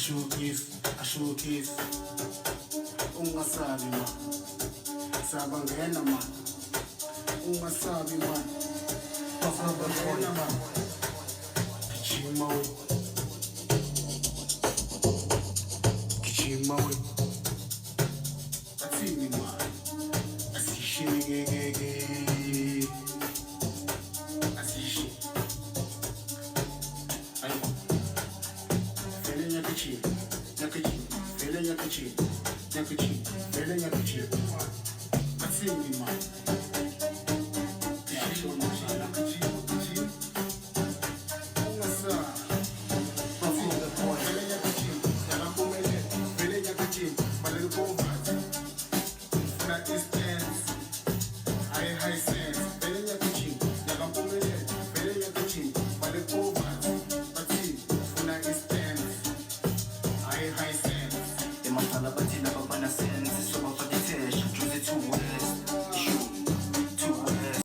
ashukis ungasabi man sabangena man ungasabi man sabangena man kichimawe atsini man asishegege asishi ayo fele nyakachi fele nyakachi fele nyakachi atsini man Ematala batina babana sen